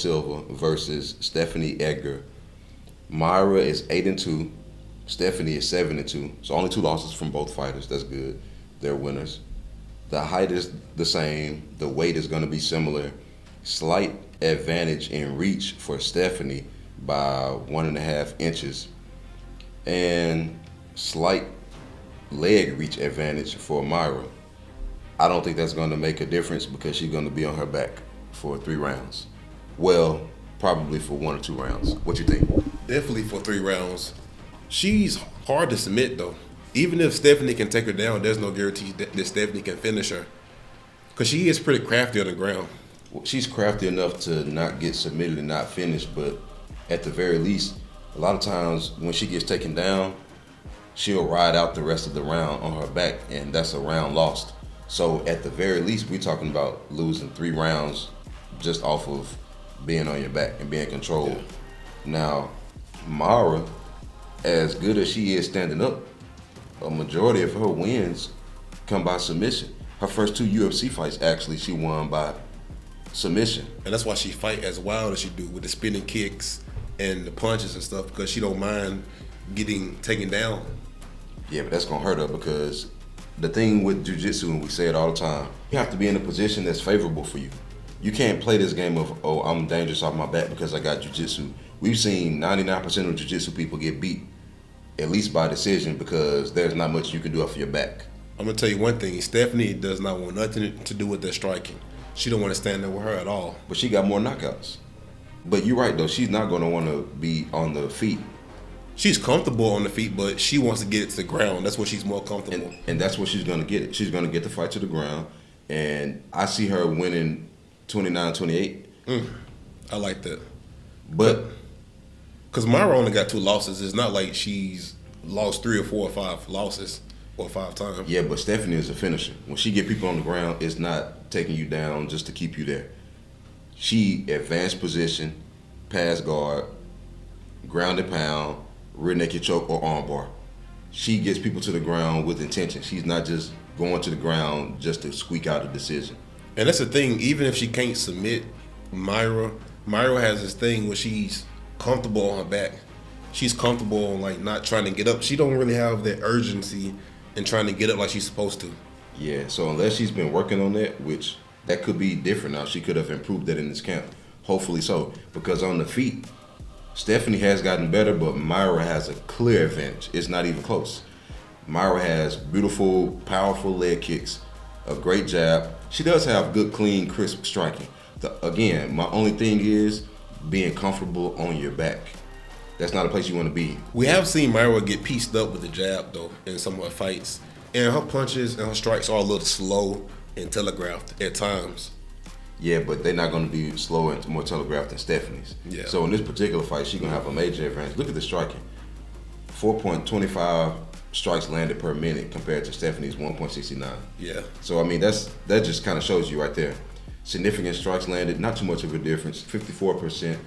Silva versus Stephanie Edgar. Mayra is 8-2. Stephanie is 7-2. So only 2 losses from both fighters. That's good. They're winners. The height is the same. The weight is going to be similar. Slight advantage in reach for Stephanie by 1.5 inches. And slight leg reach advantage for Mayra. I don't think that's going to make a difference because she's going to be on her back for 3 rounds. Well, probably for 1 or 2 rounds. What you think? Definitely for 3 rounds. She's hard to submit, though. Even if Stephanie can take her down, there's no guarantee that Stephanie can finish her. Because she is pretty crafty on the ground. Well, she's crafty enough to not get submitted and not finished, but at the very least, a lot of times when she gets taken down, she'll ride out the rest of the round on her back, and that's a round lost. So at the very least, we're talking about losing 3 rounds just off of being on your back and being controlled. Yeah. Now, Mayra, as good as she is standing up, a majority of her wins come by submission. Her first 2 UFC fights, actually, she won by submission. And that's why she fight as wild as she do with the spinning kicks and the punches and stuff, because she don't mind getting taken down. Yeah, but that's gonna hurt her because the thing with jiu-jitsu, and we say it all the time, you have to be in a position that's favorable for you. You can't play this game of, oh, I'm dangerous off my back because I got jiu-jitsu. We've seen 99% of jiu-jitsu people get beat, at least by decision, because there's not much you can do off your back. I'm gonna tell you one thing, Stephanie does not want nothing to do with their striking. She don't want to stand there with her at all. But she got more knockouts. But you're right, though, she's not gonna want to be on the feet. She's comfortable on the feet, but she wants to get it to the ground. That's where she's more comfortable. And that's where she's going to get it. She's going to get the fight to the ground. And I see her winning 29-28. I like that. But because Mayra only got 2 losses. It's not like she's lost 3 or 4 or 5 losses or 5 times. Yeah, but Stephanie is a finisher. When she get people on the ground, it's not taking you down just to keep you there. She advanced position, pass guard, ground and pound, rear naked choke, or armbar. She gets people to the ground with intention. She's not just going to the ground just to squeak out a decision. And that's the thing, even if she can't submit Mayra has this thing where she's comfortable on her back. She's comfortable like not trying to get up. She don't really have that urgency in trying to get up like she's supposed to. Yeah, so unless she's been working on that, which that could be different now. She could have improved that in this camp. Hopefully so. Because on the feet, Stephanie has gotten better, but Mayra has a clear advantage. It's not even close. Mayra has beautiful, powerful leg kicks, a great jab. She does have good, clean, crisp striking. Again, my only thing is being comfortable on your back. That's not a place you want to be. We have seen Mayra get pieced up with the jab, though, in some of her fights. And her punches and her strikes are a little slow and telegraphed at times. Yeah, but they're not going to be slower and more telegraphed than Stephanie's. Yeah. So in this particular fight, she's going to have a major advantage. Look at the striking. 4.25 strikes landed per minute compared to Stephanie's 1.69. Yeah. So, I mean, that just kind of shows you right there. Significant strikes landed, not too much of a difference. 54%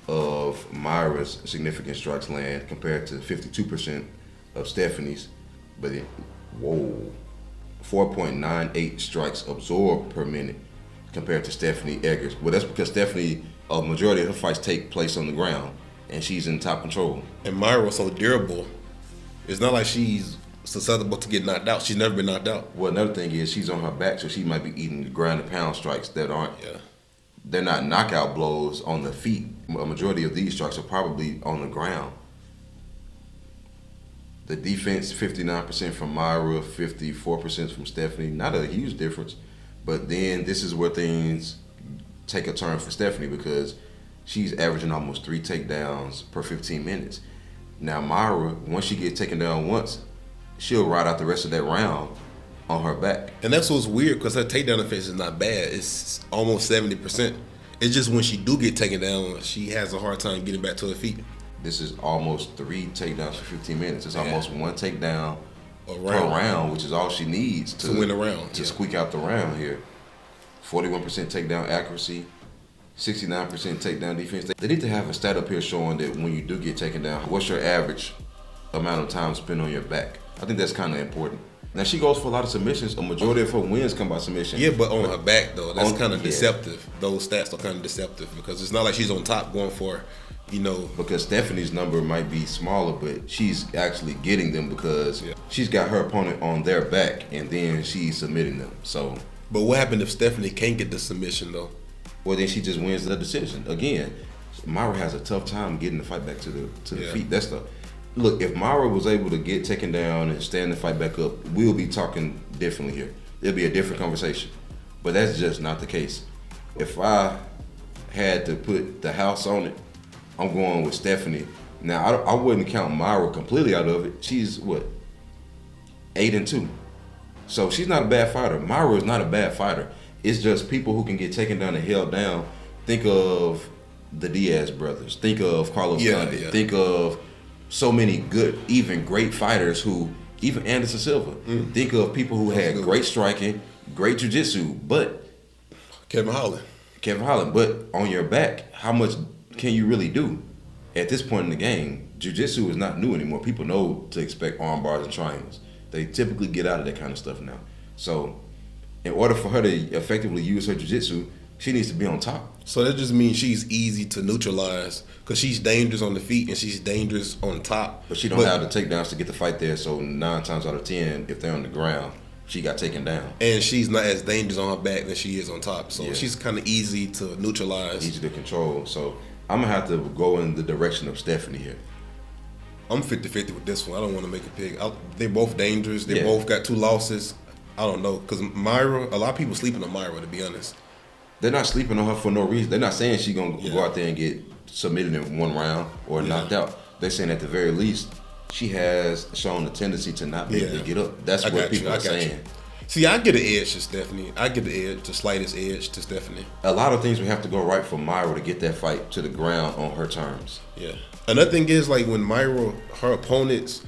of Mayra's significant strikes land compared to 52% of Stephanie's. But, 4.98 strikes absorbed per minute compared to Stephanie Eggers. Well, that's because Stephanie, a majority of her fights take place on the ground, and she's in top control. And Mayra's so durable. It's not like she's susceptible to get knocked out. She's never been knocked out. Well, another thing is she's on her back, so she might be eating the ground and pound strikes that aren't. Yeah. They're not knockout blows on the feet. A majority of these strikes are probably on the ground. The defense, 59% from Mayra, 54% from Stephanie. Not a huge difference. But then this is where things take a turn for Stephanie because she's averaging almost 3 takedowns per 15 minutes. Now Mayra, once she gets taken down once, she'll ride out the rest of that round on her back. And that's what's weird because her takedown defense is not bad. It's almost 70%. It's just when she do get taken down, she has a hard time getting back to her feet. This is almost 3 takedowns for 15 minutes. It's almost 1 takedown per round, which is all she needs to win a round. To squeak out the round here. 41% takedown accuracy, 69% takedown defense. They need to have a stat up here showing that when you do get taken down, what's your average amount of time spent on your back? I think that's kind of important. Now she goes for a lot of submissions. A majority of her wins come by submission. Yeah, but on her back though, that's kind of yeah. deceptive. Those stats are kind of deceptive because it's not like she's on top going for, Because Stephanie's number might be smaller, but she's actually getting them because she's got her opponent on their back and then she's submitting them. So. But what happened if Stephanie can't get the submission though? Well, then she just wins the decision again. Mayra has a tough time getting the fight back to the feet. That's the look. If Mayra was able to get taken down and stand the fight back up, we'll be talking differently here. It'll be a different conversation. But that's just not the case. If I had to put the house on it, I'm going with Stephanie. Now I wouldn't count Mayra completely out of it. She's what 8-2, so she's not a bad fighter. Mayra is not a bad fighter. It's just people who can get taken down and held down. Think of the Diaz brothers. Think of Carlos Condit. Yeah. Think of so many good, even great fighters who, even Anderson Silva. Think of people who had great striking, great jiu-jitsu, but Kevin Holland. But on your back, how much can you really do? At this point in the game, jiu-jitsu is not new anymore. People know to expect arm bars and triangles. They typically get out of that kind of stuff now. So in order for her to effectively use her jiu-jitsu, she needs to be on top. So that just means she's easy to neutralize because she's dangerous on the feet and she's dangerous on top. But she don't have the takedowns to get the fight there. So 9 times out of 10, if they're on the ground, she got taken down. And she's not as dangerous on her back than she is on top. So she's kind of easy to neutralize. Easy to control. So I'm going to have to go in the direction of Stephanie here. I'm 50-50 with this one. I don't want to make a pick. They're both dangerous. They both got 2 losses. I don't know. Because Mayra, a lot of people sleeping on Mayra, to be honest. They're not sleeping on her for no reason. They're not saying she's going to go out there and get submitted in 1 round or knocked out. They're saying at the very least, she has shown a tendency to not be able to get up. That's what people are saying. See, I get an edge to Stephanie. I get the edge, the slightest edge to Stephanie. A lot of things would have to go right for Mayra to get that fight to the ground on her terms. Yeah. Another thing is, like, when Mayra, her opponents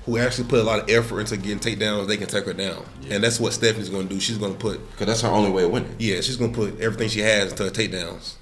who actually put a lot of effort into getting takedowns, they can take her down. Yeah. And that's what Stephanie's going to do. She's going to put... Because that's her only way of winning. Yeah, she's going to put everything she has into her takedowns.